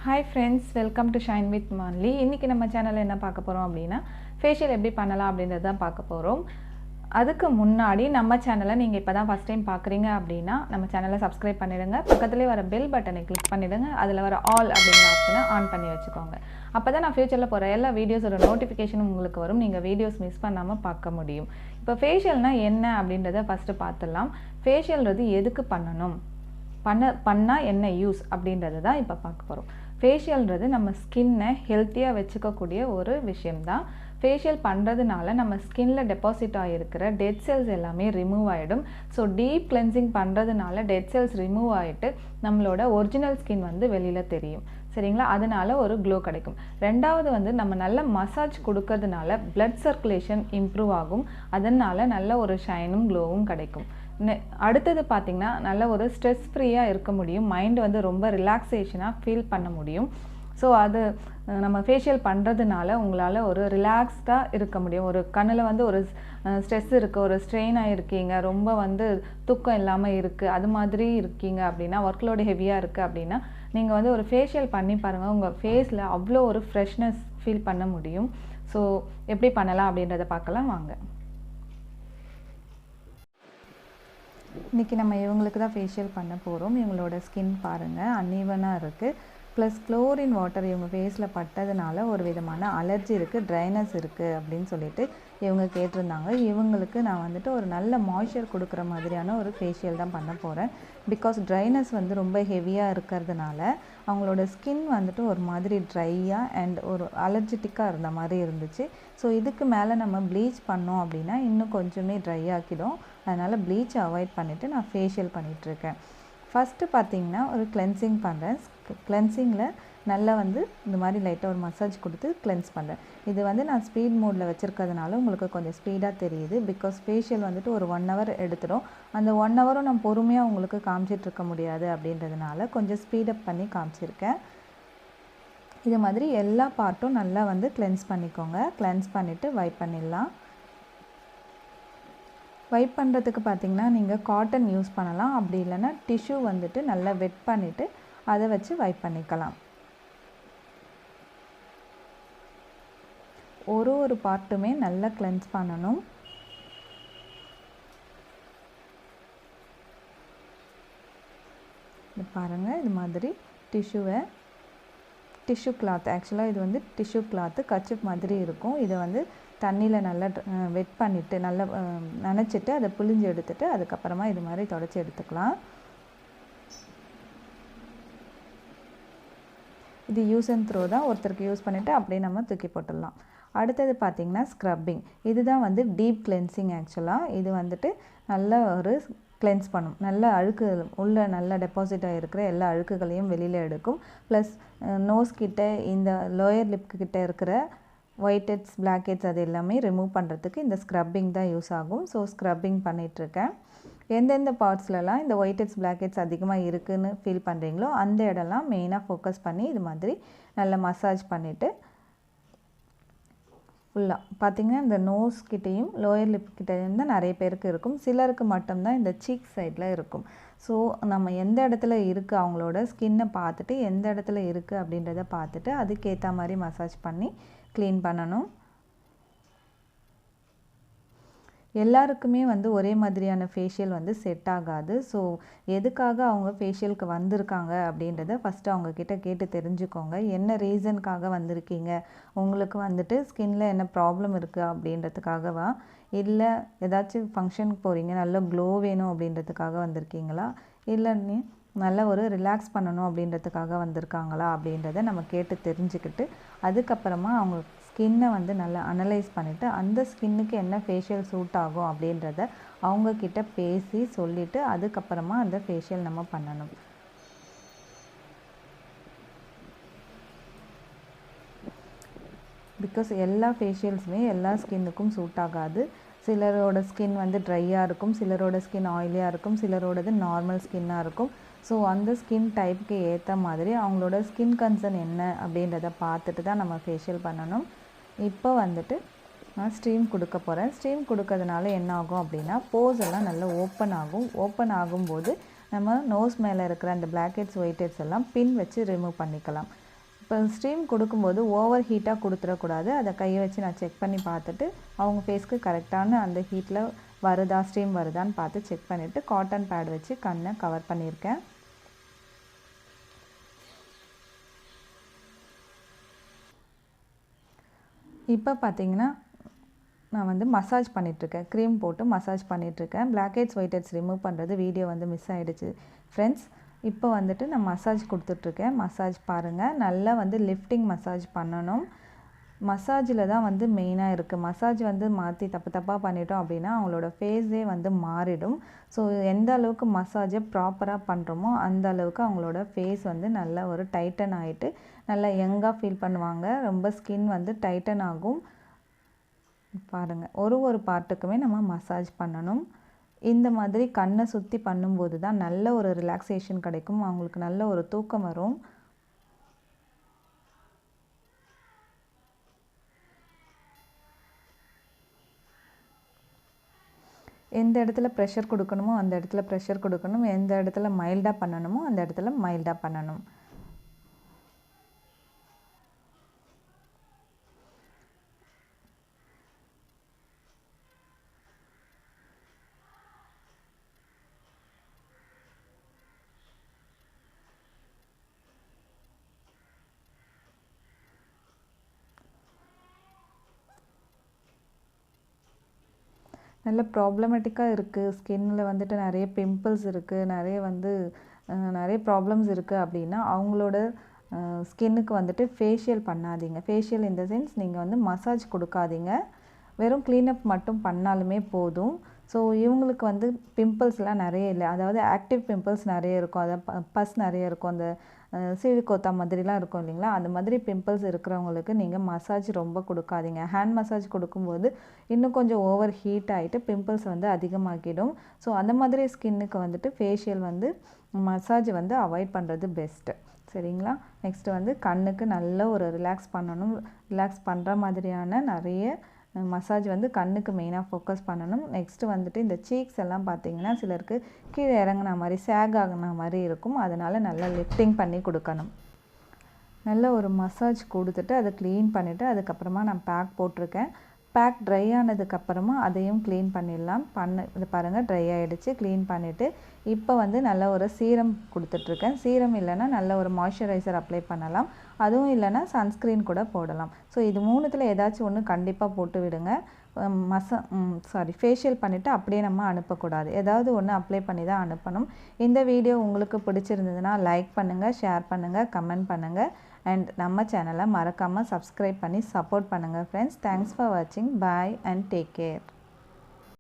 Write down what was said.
Hi friends, welcome to Shine with Malli. இன்னைக்கு நம்ம சேனல்ல என்ன பார்க்க போறோம் அப்படினா ஃபேஷியல் எப்படி பண்ணலாம் அப்படிங்கறத தான் பார்க்க போறோம். அதுக்கு முன்னாடி நம்ம சேனலை நீங்க இப்பதான் ஃபர்ஸ்ட் டைம் பார்க்கறீங்க அப்படினா நம்ம சேனலை Subscribe பண்ணிடுங்க. பக்கத்துலயே வர பெல் பட்டனை கிளிக் பண்ணிடுங்க. அதுல வர ஆல் அப்படிங்கற ஆப்ஷனை ஆன் பண்ணி வச்சுக்கோங்க. அப்பதான் நான் ஃபியூச்சர்ல போற எல்லா வீடியோஸோட நோட்டிஃபிகேஷனும் உங்களுக்கு வரும். நீங்க வீடியோஸ் மிஸ் பண்ணாம பார்க்க முடியும். இப்போ ஃபேஷியல்னா என்ன அப்படிங்கறத ஃபர்ஸ்ட் பார்த்தலாம். ஃபேஷியல்ன்றது எதுக்கு பண்ணணும்? பண்ணா என்ன யூஸ் அப்படிங்கறத தான் இப்ப பார்க்க போறோம். ஃபேஷியல்ன்றது நம்ம ஸ்கின்னை ஹெல்த்தியா வெச்சுக்கக்கூடிய ஒரு விஷயம் தான். ஃபேஷியல் பண்றதுனால நம்ம ஸ்கின்ல டெபாசிட் ஆயிருக்கிற டெட் செல்ஸ் எல்லாமே ரிமூவ் ஆயிடும். ஸோ டீப் கிளென்சிங் பண்றதுனால டெட் செல்ஸ் ரிமூவ் ஆயிட்டு நம்மளோட ஒரிஜினல் ஸ்கின் வந்து வெளியில தெரியும். சரிங்களா? அதனால ஒரு க்ளோ கிடைக்கும். ரெண்டாவது வந்து நம்ம நல்ல மசாஜ் கொடுக்கறதுனால blood circulation இம்ப்ரூவ் ஆகும். அதனால நல்ல ஒரு ஷைனும் க்ளோவும் கிடைக்கும். அடுத்தது பார்த்தீங்கன்னா நல்ல ஒரு ஸ்ட்ரெஸ் ஃப்ரீயாக இருக்க முடியும். மைண்ட் வந்து ரொம்ப ரிலாக்ஸேஷனாக ஃபீல் பண்ண முடியும். ஸோ அது நம்ம ஃபேஷியல் பண்ணுறதுனால உங்களால் ஒரு ரிலாக்ஸ்டாக இருக்க முடியும். ஒரு கண்ணில் வந்து ஒரு ஸ்ட்ரெஸ் இருக்குது, ஒரு ஸ்ட்ரெயினாக இருக்கீங்க, ரொம்ப வந்து தூக்கம் இல்லாமல் இருக்குது, அது மாதிரி இருக்கீங்க அப்படின்னா, ஒர்க் லோடு ஹெவியாக இருக்குது அப்படின்னா நீங்கள் வந்து ஒரு ஃபேஷியல் பண்ணி பாருங்கள். உங்கள் ஃபேஸில் அவ்வளோ ஒரு ஃப்ரெஷ்னஸ் ஃபீல் பண்ண முடியும். ஸோ எப்படி பண்ணலாம் அப்படின்றத பார்க்கலாம் வாங்க. இன்றைக்கி நம்ம இவங்களுக்கு தான் ஃபேஷியல் பண்ண போகிறோம். இவங்களோட ஸ்கின் பாருங்கள் அன்ஈவனாக இருக்குது. ப்ளஸ் குளோரின் வாட்டர் இவங்க ஃபேஸில் பட்டதுனால ஒரு விதமான அலர்ஜி இருக்குது, ட்ரைனஸ் இருக்குது அப்படின்னு சொல்லிட்டு இவங்க கேட்டிருந்தாங்க. இவங்களுக்கு நான் வந்துட்டு ஒரு நல்ல மாய்ஸ்சர் கொடுக்குற மாதிரியான ஒரு ஃபேஷியல் தான் பண்ண போகிறேன். பிகாஸ் ட்ரைனஸ் வந்து ரொம்ப ஹெவியாக இருக்கிறதுனால அவங்களோட ஸ்கின் வந்துட்டு ஒரு மாதிரி ட்ரையாக அண்ட் ஒரு அலர்ஜிட்டிக்காக இருந்த மாதிரி இருந்துச்சு. ஸோ இதுக்கு மேலே நம்ம ப்ளீச் பண்ணோம் அப்படின்னா இன்னும் கொஞ்சமே ட்ரை ஆக்கிடும். அதனால் ப்ளீச் அவாய்ட் பண்ணிவிட்டு நான் ஃபேஷியல் பண்ணிகிட்ருக்கேன். ஃபஸ்ட்டு பார்த்திங்கன்னா ஒரு கிளென்சிங் பண்ணுறேன். கிளென்சிங்கில் நல்லா வந்து இந்த மாதிரி லைட்டாக ஒரு மசாஜ் கொடுத்து கிளென்ஸ் பண்ணுறேன். இது வந்து நான் ஸ்பீட் மோடில் வச்சுருக்கிறதுனால உங்களுக்கு கொஞ்சம் ஸ்பீடாக தெரியுது. பிகாஸ் ஃபேஷியல் வந்துட்டு ஒரு 1 hour எடுத்துடும். அந்த 1 hour நான் பொறுமையாக உங்களுக்கு காமிச்சிட்ருக்க முடியாது அப்படின்றதுனால கொஞ்சம் ஸ்பீடப் பண்ணி காமிச்சிருக்கேன். இது மாதிரி எல்லா பார்ட்டும் நல்லா வந்து கிளென்ஸ் பண்ணிக்கோங்க. கிளென்ஸ் பண்ணிவிட்டு வைப் பண்ணிடலாம். வைப் பண்ணுறதுக்கு பார்த்திங்கன்னா நீங்கள் காட்டன் யூஸ் பண்ணலாம். அப்படி இல்லைன்னா டிஷ்யூ வந்துட்டு நல்லா வெட் பண்ணிவிட்டு அதை வச்சு வைப் பண்ணிக்கலாம். ஒரு பார்ட்டுமே நல்லா கிளென்ஸ் பண்ணணும். இது பாருங்கள், இது மாதிரி டிஷ்யூ கிளாத், ஆக்சுவலாக இது வந்து டிஷ்யூ கிளாத்து கர்ச்சீஃப் மாதிரி இருக்கும். இதை வந்து தண்ணியில் நல்லா வெட் பண்ணிவிட்டு நல்லா நனைச்சிட்டு அதை புழிஞ்சு எடுத்துட்டு அதுக்கப்புறமா இது மாதிரி தொடச்சி எடுத்துக்கலாம். இது யூஸ் அண்ட் த்ரோ தான், ஒருத்தருக்கு யூஸ் பண்ணிவிட்டு அப்படியே நம்ம தூக்கி போட்டுடலாம். அடுத்தது பார்த்திங்கன்னா ஸ்க்ரப்பிங். இதுதான் வந்து டீப் கிளென்சிங். ஆக்சுவலாக இது வந்துட்டு நல்ல ஒரு கிளென்ஸ் பண்ணும். நல்ல அழுக்கு உள்ள நல்லா டெபாசிட் ஆகிருக்கிற எல்லா அழுக்குகளையும் வெளியில் எடுக்கும். ப்ளஸ் நோஸ் கிட்ட இந்த லோயர் லிப் கிட்ட இருக்கிற ஒயிட் ஹெட்ஸ், பிளாக் ஹெட்ஸ் அது எல்லாமே ரிமூவ் பண்ணுறதுக்கு இந்த ஸ்க்ரப்பிங் தான் யூஸ் ஆகும். ஸோ ஸ்க்ரப்பிங் பண்ணிகிட்ருக்கேன். எந்தெந்த பார்ட்ஸ்லலாம் இந்த ஒயிட் ஹெட்ஸ், பிளாக் ஹெட்ஸ் அதிகமாக இருக்குதுன்னு ஃபீல் பண்ணுறீங்களோ அந்த இடம்லாம் மெயினாக ஃபோக்கஸ் பண்ணி இது மாதிரி நல்லா மசாஜ் பண்ணிவிட்டு ஃபுல்லாக பார்த்திங்கன்னா இந்த நோஸ் கிட்டேயும் லோயர் லிப் கிட்டேயும் தான் நிறைய பேருக்கு இருக்கும். சிலருக்கு மட்டும்தான் இந்த சீக் சைடில் இருக்கும். ஸோ நம்ம எந்த இடத்துல இருக்குது அவங்களோட ஸ்கின்னை பார்த்துட்டு எந்த இடத்துல இருக்குது அப்படின்றத பார்த்துட்டு அதுக்கேற்ற மாதிரி மசாஜ் பண்ணி க்ளீன் பண்ணணும். எல்லாருக்குமே வந்து ஒரே மாதிரியான ஃபேஷியல் வந்து செட் ஆகாது. ஸோ எதுக்காக அவங்க ஃபேஷியலுக்கு வந்திருக்காங்க அப்படின்றத ஃபஸ்ட்டு அவங்கக்கிட்ட கேட்டு தெரிஞ்சுக்கோங்க. என்ன ரீசனுக்காக வந்திருக்கீங்க? உங்களுக்கு வந்துட்டு ஸ்கின்ல என்ன ப்ராப்ளம் இருக்குது அப்படின்றதுக்காகவா, இல்லை ஏதாச்சும் ஃபங்க்ஷனுக்கு போகிறீங்க நல்ல க்ளோ வேணும் அப்படின்றதுக்காக வந்திருக்கீங்களா, இல்லை நல்ல ஒரு ரிலாக்ஸ் பண்ணணும் அப்படின்றதுக்காக வந்திருக்காங்களா அப்படின்றத நம்ம கேட்டு தெரிஞ்சுக்கிட்டு அதுக்கப்புறமா அவங்க ஸ்கின்னை வந்து நல்லா அனலைஸ் பண்ணிவிட்டு அந்த ஸ்கின்னுக்கு என்ன ஃபேஷியல் சூட் ஆகும் அப்படின்றத அவங்கக்கிட்ட பேசி சொல்லிவிட்டு அதுக்கப்புறமா அந்த ஃபேஷியல் நம்ம பண்ணணும். பிகாஸ் எல்லா ஃபேஷியல்ஸுமே எல்லா ஸ்கின்னுக்கும் சூட் ஆகாது. சிலரோட ஸ்கின் வந்து ட்ரையாக இருக்கும், சிலரோட ஸ்கின் ஆயிலியாக இருக்கும், சிலரோடது நார்மல் ஸ்கின்னாக இருக்கும். ஸோ அந்த ஸ்கின் டைப்புக்கு ஏற்ற மாதிரி அவங்களோட ஸ்கின் கன்சர்ன் என்ன அப்படின்றத பார்த்துட்டு தான் நம்ம ஃபேஷியல் பண்ணணும். இப்போ வந்துட்டு நான் ஸ்டீம் கொடுக்க போகிறேன். ஸ்டீம் கொடுக்கறதுனால என்ன ஆகும் அப்படின்னா போஸ் எல்லாம் நல்லா ஓப்பன் ஆகும். ஓப்பன் ஆகும்போது நம்ம நோஸ் மேலே இருக்கிற அந்த பிளாக் ஹெட்ஸ், ஒயிட் ஹெட்ஸ் எல்லாம் பின் வச்சு ரிமூவ் பண்ணிக்கலாம். இப்போ ஸ்டீம் கொடுக்கும்போது ஓவர் ஹீட்டாக கொடுத்துடக்கூடாது. அதை கையை வச்சு நான் செக் பண்ணி பார்த்துட்டு அவங்க ஃபேஸ்க்கு கரெக்டான அந்த ஹீட்டில் வருதா, ஸ்டீம் வருதான்னு பார்த்து செக் பண்ணிவிட்டு காட்டன் பேட் வச்சு கண்ணை கவர் பண்ணியிருக்கேன். இப்போ பார்த்தீங்கன்னா நான் வந்து மசாஜ் பண்ணிகிட்ருக்கேன். க்ரீம் போட்டு மசாஜ் பண்ணிகிட்ருக்கேன். Blackheads whiteheads remove பண்ணுறது வீடியோ வந்து மிஸ் ஆகிடுச்சு ஃப்ரெண்ட்ஸ். இப்போ வந்துட்டு நான் மசாஜ் கொடுத்துட்ருக்கேன். மசாஜ் பாருங்கள், நல்லா வந்து லிஃப்டிங் மசாஜ் பண்ணணும். மசாஜில் தான் வந்து மெயினாக இருக்குது. மசாஜ் வந்து மாற்றி தப்பாக பண்ணிட்டோம் அப்படின்னா அவங்களோட ஃபேஸே வந்து மாறிடும். ஸோ எந்த அளவுக்கு மசாஜை ப்ராப்பராக பண்ணுறோமோ அந்த அளவுக்கு அவங்களோட ஃபேஸ் வந்து நல்லா ஒரு டைட்டன் ஆகிட்டு நல்லா யங்காக ஃபீல் பண்ணுவாங்க. ரொம்ப ஸ்கின் வந்து டைட்டன் ஆகும். பாருங்கள், ஒரு பார்ட்டுக்குமே நம்ம மசாஜ் பண்ணணும். இந்த மாதிரி கண்ணை சுற்றி பண்ணும்போது தான் நல்ல ஒரு ரிலாக்ஸேஷன் கிடைக்கும். அவங்களுக்கு நல்ல ஒரு தூக்கம் வரும். எந்த இடத்துல ப்ரெஷர் கொடுக்கணுமோ அந்த இடத்துல ப்ரெஷர் கொடுக்கணும். எந்த இடத்துல மைல்டாக பண்ணணுமோ அந்த இடத்துல மைல்டாக பண்ணணும். நல்ல ப்ராப்ளமேட்டிக்காக இருக்குது. ஸ்கின்னில் வந்துட்டு நிறைய பிம்பிள்ஸ் இருக்குது, நிறைய ப்ராப்ளம்ஸ் இருக்குது அப்படின்னா அவங்களோட ஸ்கின்னுக்கு வந்துட்டு ஃபேஷியல் பண்ணாதீங்க. ஃபேஷியல் இந்த சென்ஸ் நீங்கள் வந்து மசாஜ் கொடுக்காதீங்க. வெறும் க்ளீனப் மட்டும் பண்ணாலுமே போதும். ஸோ இவங்களுக்கு வந்து பிம்பிள்ஸ்லாம் நிறைய இல்லை, அதாவது ஆக்டிவ் பிம்பிள்ஸ் நிறைய இருக்கும், அதாவது பஸ் நிறைய இருக்கும், அந்த சீழிக்கோத்தா மாதிரிலாம் இருக்கும் இல்லைங்களா, அந்த மாதிரி பிம்பிள்ஸ் இருக்கிறவங்களுக்கு நீங்கள் மசாஜ் ரொம்ப கொடுக்காதீங்க. ஹேண்ட் மசாஜ் கொடுக்கும்போது இன்னும் கொஞ்சம் ஓவர் ஹீட் ஆகிட்டு பிம்பிள்ஸ் வந்து அதிகமாக்கிடும். ஸோ அந்த மாதிரி ஸ்கின்னுக்கு வந்துட்டு ஃபேஷியல் வந்து மசாஜ் வந்து அவாய்ட் பண்ணுறது பெஸ்ட்டு. சரிங்களா. நெக்ஸ்ட்டு வந்து கண்ணுக்கு நல்ல ஒரு ரிலாக்ஸ் பண்ணணும். ரிலாக்ஸ் பண்ணுற மாதிரியான நிறைய மசாஜ் வந்து கண்ணுக்கு மெயினாக ஃபோக்கஸ் பண்ணணும். நெக்ஸ்ட்டு வந்துட்டு இந்த சீக்ஸ் எல்லாம் பார்த்திங்கன்னா சிலருக்கு கீழே இறங்கின மாதிரி சேக் ஆகின மாதிரி இருக்கும். அதனால் நல்லா லிஃப்டிங் பண்ணி கொடுக்கணும். நல்ல ஒரு மசாஜ் கொடுத்துட்டு அதை க்ளீன் பண்ணிவிட்டு அதுக்கப்புறமா நான் பேக் போட்டிருக்கேன். பேக் ட்ரை ஆனதுக்கப்புறமா அதையும் க்ளீன் பண்ணிடலாம். இது பாருங்கள், ட்ரை ஆகிடுச்சு. க்ளீன் பண்ணிவிட்டு இப்போ வந்து நல்ல ஒரு சீரம் கொடுத்துட்ருக்கேன். சீரம் இல்லைன்னா நல்ல ஒரு மாய்ஸ்சரைசர் அப்ளை பண்ணலாம். அதுவும் இல்லைன்னா சன்ஸ்க்ரீன் கூட போடலாம். ஸோ இது மூணுத்தில் ஏதாச்சும் ஒன்று கண்டிப்பாக போட்டு விடுங்க. ஃபேஷியல் பண்ணிவிட்டு அப்படியே நம்ம அனுப்பக்கூடாது. ஏதாவது ஒன்று அப்ளை பண்ணி தான் அனுப்பணும். இந்த வீடியோ உங்களுக்கு பிடிச்சிருந்ததுன்னா லைக் பண்ணுங்கள், ஷேர் பண்ணுங்கள், கமெண்ட் பண்ணுங்கள். அண்ட் நம்ம சேனலை மறக்காமல் சப்ஸ்கிரைப் பண்ணி சப்போர்ட் பண்ணுங்கள் ஃப்ரெண்ட்ஸ். தேங்க்ஸ் ஃபார் வாட்சிங். பாய் அண்ட் டேக் கேர்.